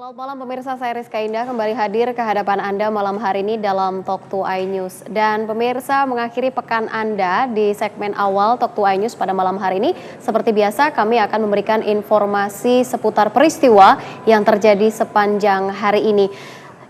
Selamat malam pemirsa, saya Rizka Indah kembali hadir ke hadapan Anda malam hari ini dalam Talk to iNews. Dan pemirsa, mengakhiri pekan Anda di segmen awal Talk to iNews pada malam hari ini. Seperti biasa kami akan memberikan informasi seputar peristiwa yang terjadi sepanjang hari ini.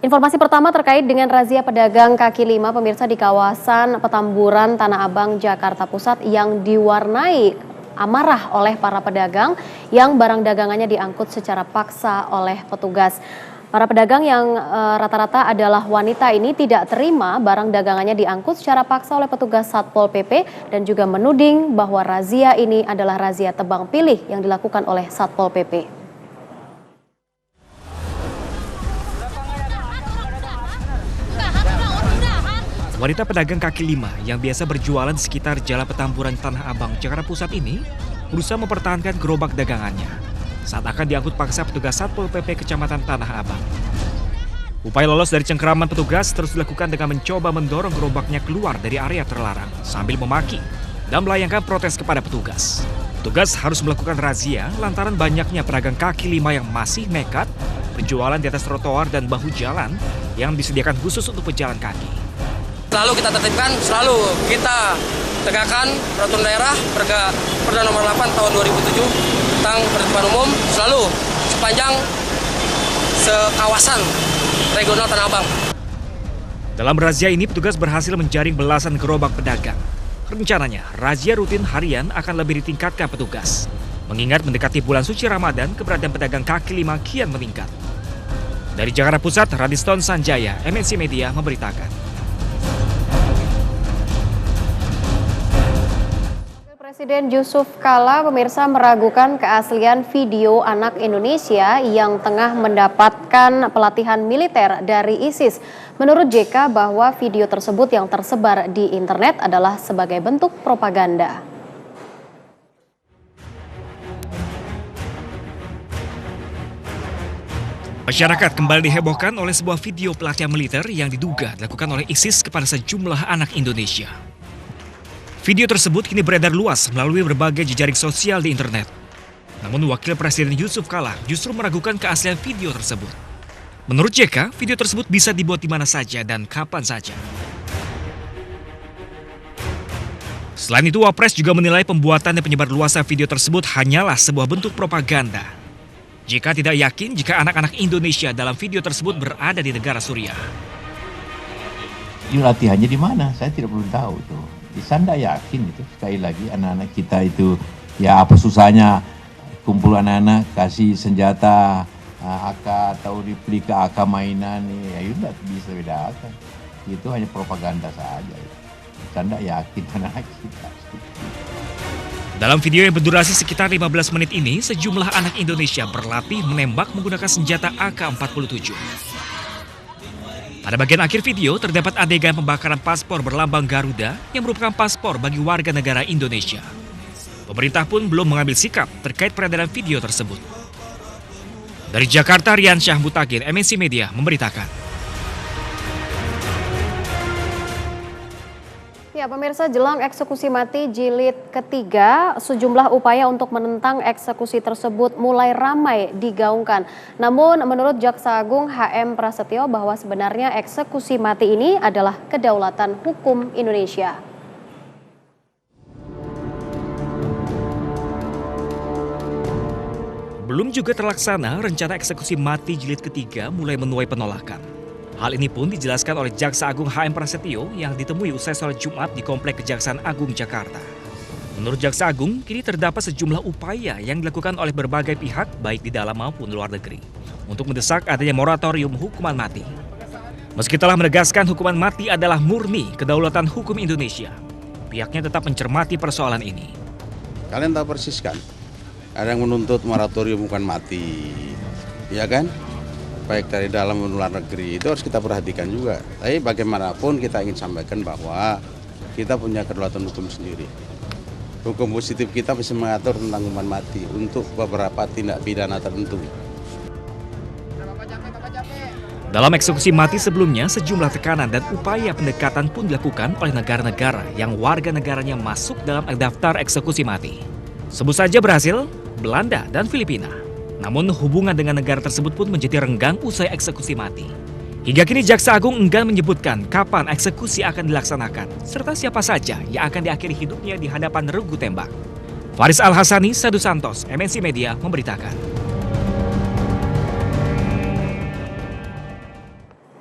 Informasi pertama terkait dengan razia pedagang kaki lima pemirsa di kawasan Petamburan, Tanah Abang, Jakarta Pusat yang diwarnai amarah oleh para pedagang yang barang dagangannya diangkut secara paksa oleh petugas. Para pedagang yang rata-rata adalah wanita ini tidak terima barang dagangannya diangkut secara paksa oleh petugas Satpol PP dan juga menuding bahwa razia ini adalah razia tebang pilih yang dilakukan oleh Satpol PP. Wanita pedagang kaki lima yang biasa berjualan di sekitar Jalan Petamburan Tanah Abang, Jakarta Pusat ini berusaha mempertahankan gerobak dagangannya saat akan diangkut paksa petugas Satpol PP Kecamatan Tanah Abang. Upaya lolos dari cengkeraman petugas terus dilakukan dengan mencoba mendorong gerobaknya keluar dari area terlarang sambil memaki dan melayangkan protes kepada petugas. Petugas harus melakukan razia lantaran banyaknya pedagang kaki lima yang masih nekat berjualan di atas trotoar dan bahu jalan yang disediakan khusus untuk pejalan kaki. Selalu kita tertibkan, selalu kita tegakkan peraturan daerah Perda nomor 8 tahun 2007 tentang penertiban umum selalu sepanjang sekawasan regional Tanah Abang. Dalam razia ini petugas berhasil menjaring belasan gerobak pedagang. Rencananya razia rutin harian akan lebih ditingkatkan petugas. Mengingat mendekati bulan suci Ramadan, keberadaan pedagang kaki lima kian meningkat. Dari Jakarta Pusat, Radiston Sanjaya, MNC Media memberitakan. Presiden Yusuf Kala pemirsa meragukan keaslian video anak Indonesia yang tengah mendapatkan pelatihan militer dari ISIS. Menurut JK bahwa video tersebut yang tersebar di internet adalah sebagai bentuk propaganda. Masyarakat kembali dihebohkan oleh sebuah video pelatihan militer yang diduga dilakukan oleh ISIS kepada sejumlah anak Indonesia. Video tersebut kini beredar luas melalui berbagai jejaring sosial di internet. Namun Wakil Presiden Yusuf Kala justru meragukan keaslian video tersebut. Menurut JK, video tersebut bisa dibuat di mana saja dan kapan saja. Selain itu, Wapres juga menilai pembuatan dan penyebarluasan video tersebut hanyalah sebuah bentuk propaganda. JK tidak yakin jika anak-anak Indonesia dalam video tersebut berada di negara Suriah. Ini latihannya di mana? Saya tidak perlu tahu tuh. Saya tidak yakin itu, sekali lagi anak-anak kita itu, ya apa susahnya kumpul anak-anak kasih senjata AK atau dibeli ke AK mainan, ya itu tidak bisa bedakan. Itu hanya propaganda saja. Saya tidak yakin anak kita. Dalam video yang berdurasi sekitar 15 menit ini, sejumlah anak Indonesia berlatih menembak menggunakan senjata AK-47. Pada bagian akhir video terdapat adegan pembakaran paspor berlambang Garuda yang merupakan paspor bagi warga negara Indonesia. Pemerintah pun belum mengambil sikap terkait peredaran video tersebut. Dari Jakarta, Rian Syah Mutakin, MNC Media memberitakan. Ya pemirsa, jelang eksekusi mati jilid ketiga, sejumlah upaya untuk menentang eksekusi tersebut mulai ramai digaungkan. Namun menurut Jaksa Agung HM Prasetyo bahwa sebenarnya eksekusi mati ini adalah kedaulatan hukum Indonesia. Belum juga terlaksana, rencana eksekusi mati jilid ketiga mulai menuai penolakan. Hal ini pun dijelaskan oleh Jaksa Agung HM Prasetyo yang ditemui usai sholat Jumat di Komplek Kejaksaan Agung Jakarta. Menurut Jaksa Agung, kini terdapat sejumlah upaya yang dilakukan oleh berbagai pihak baik di dalam maupun luar negeri untuk mendesak adanya moratorium hukuman mati. Meski telah menegaskan hukuman mati adalah murni kedaulatan hukum Indonesia, pihaknya tetap mencermati persoalan ini. Kalian tahu persis kan, ada yang menuntut moratorium hukuman mati, ya kan? Baik dari dalam maupun luar negeri, itu harus kita perhatikan juga. Tapi bagaimanapun kita ingin sampaikan bahwa kita punya kedaulatan hukum sendiri. Hukum positif kita bisa mengatur tentang hukuman mati untuk beberapa tindak pidana tertentu. Dalam eksekusi mati sebelumnya, sejumlah tekanan dan upaya pendekatan pun dilakukan oleh negara-negara yang warga negaranya masuk dalam daftar eksekusi mati. Sebut saja Brasil, Belanda, dan Filipina. Namun hubungan dengan negara tersebut pun menjadi renggang usai eksekusi mati. Hingga kini Jaksa Agung enggan menyebutkan kapan eksekusi akan dilaksanakan, serta siapa saja yang akan diakhiri hidupnya di hadapan regu tembak. Faris Al-Hasani, Sadu Santos, MNC Media memberitakan.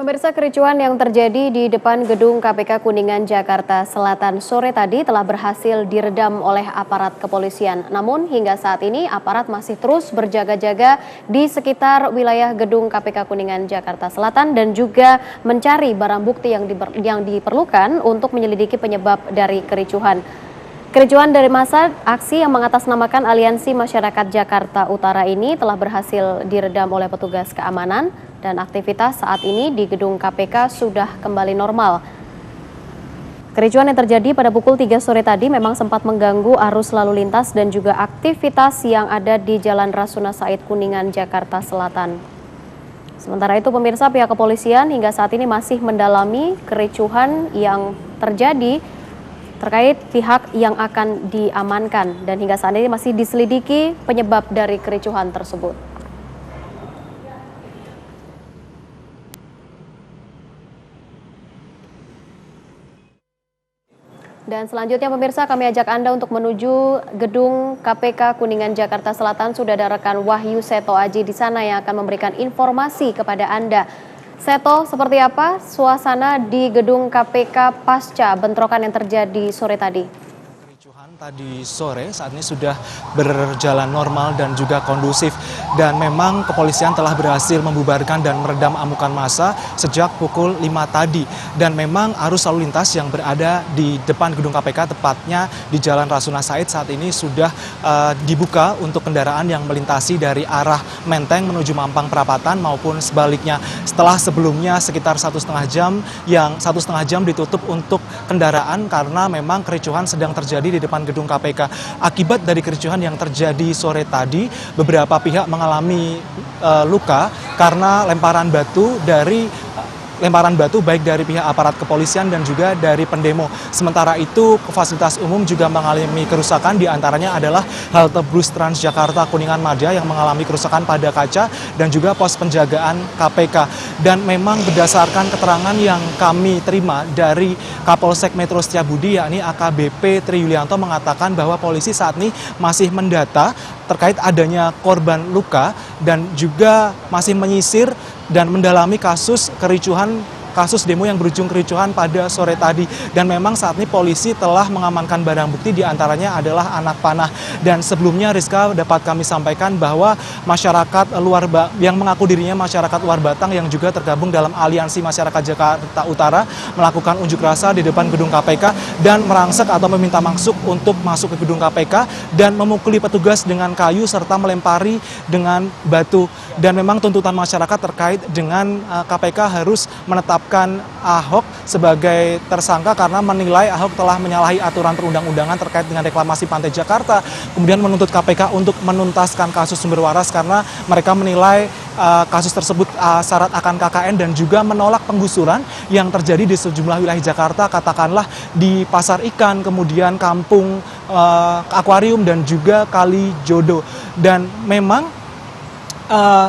Pemirsa, kericuhan yang terjadi di depan gedung KPK Kuningan, Jakarta Selatan sore tadi telah berhasil diredam oleh aparat kepolisian. Namun hingga saat ini aparat masih terus berjaga-jaga di sekitar wilayah gedung KPK Kuningan, Jakarta Selatan dan juga mencari barang bukti yang diperlukan untuk menyelidiki penyebab dari kericuhan. Kericuhan dari massa aksi yang mengatasnamakan Aliansi Masyarakat Jakarta Utara ini telah berhasil diredam oleh petugas keamanan dan aktivitas saat ini di gedung KPK sudah kembali normal. Kericuhan yang terjadi pada pukul 3 sore tadi memang sempat mengganggu arus lalu lintas dan juga aktivitas yang ada di Jalan Rasuna Said Kuningan, Jakarta Selatan. Sementara itu pemirsa, pihak kepolisian hingga saat ini masih mendalami kericuhan yang terjadi terkait pihak yang akan diamankan dan hingga saat ini masih diselidiki penyebab dari kericuhan tersebut. Dan selanjutnya pemirsa, kami ajak Anda untuk menuju gedung KPK Kuningan, Jakarta Selatan. Sudah ada rekan Wahyu Seto Aji di sana yang akan memberikan informasi kepada Anda. Seto, seperti apa suasana di gedung KPK pasca bentrokan yang terjadi sore tadi? Kericuhan tadi sore saat ini sudah berjalan normal dan juga kondusif. Dan memang kepolisian telah berhasil membubarkan dan meredam amukan massa sejak pukul 5 tadi. Dan memang arus lalu lintas yang berada di depan gedung KPK, tepatnya di Jalan Rasuna Said, saat ini sudah dibuka untuk kendaraan yang melintasi dari arah Menteng menuju Mampang Perapatan maupun sebaliknya. Setelah sebelumnya sekitar 1,5 jam, yang 1,5 jam ditutup untuk kendaraan karena memang kericuhan sedang terjadi di depan gedung KPK. Akibat dari kericuhan yang terjadi sore tadi, beberapa pihak mengalami luka karena lemparan batu baik dari pihak aparat kepolisian dan juga dari pendemo. Sementara itu fasilitas umum juga mengalami kerusakan, diantaranya adalah halte bus Transjakarta Kuningan Madya yang mengalami kerusakan pada kaca dan juga pos penjagaan KPK. Dan memang berdasarkan keterangan yang kami terima dari Kapolsek Metro Setiabudi yakni AKBP Tri Yulianto mengatakan bahwa polisi saat ini masih mendata terkait adanya korban luka dan juga masih menyisir dan mendalami kasus demo yang berujung kericuhan pada sore tadi. Dan memang saat ini polisi telah mengamankan barang bukti, diantaranya adalah anak panah. Dan sebelumnya Rizka dapat kami sampaikan bahwa masyarakat yang mengaku dirinya masyarakat luar Batang yang juga tergabung dalam Aliansi Masyarakat Jakarta Utara melakukan unjuk rasa di depan gedung KPK dan merangsek atau meminta masuk untuk masuk ke gedung KPK dan memukuli petugas dengan kayu serta melempari dengan batu. Dan memang tuntutan masyarakat terkait dengan KPK harus menetapkan Ahok sebagai tersangka karena menilai Ahok telah menyalahi aturan perundang-undangan terkait dengan reklamasi Pantai Jakarta. Kemudian menuntut KPK untuk menuntaskan kasus sumber waras karena mereka menilai kasus tersebut syarat akan KKN dan juga menolak penggusuran yang terjadi di sejumlah wilayah Jakarta, katakanlah di Pasar Ikan, kemudian Kampung Akuarium dan juga Kali Jodo. Dan memang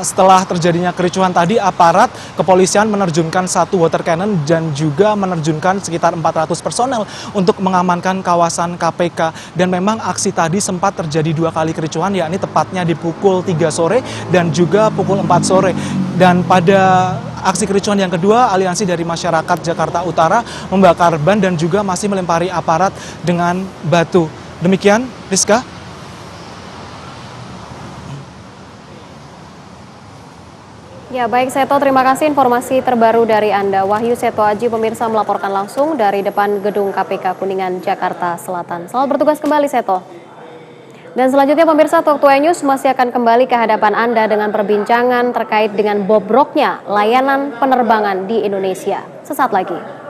setelah terjadinya kericuhan tadi, aparat kepolisian menerjunkan 1 water cannon dan juga menerjunkan sekitar 400 personel untuk mengamankan kawasan KPK. Dan memang aksi tadi sempat terjadi 2 kali kericuhan, yakni tepatnya di pukul 3 sore dan juga pukul 4 sore. Dan pada aksi kericuhan yang kedua, Aliansi dari Masyarakat Jakarta Utara membakar ban dan juga masih melempari aparat dengan batu. Demikian, Rizka. Ya baik Seto, terima kasih informasi terbaru dari Anda. Wahyu Seto Aji pemirsa melaporkan langsung dari depan gedung KPK Kuningan, Jakarta Selatan. Selamat bertugas kembali Seto. Dan selanjutnya pemirsa, Talk to iNews masih akan kembali ke hadapan Anda dengan perbincangan terkait dengan bobroknya layanan penerbangan di Indonesia. Sesaat lagi.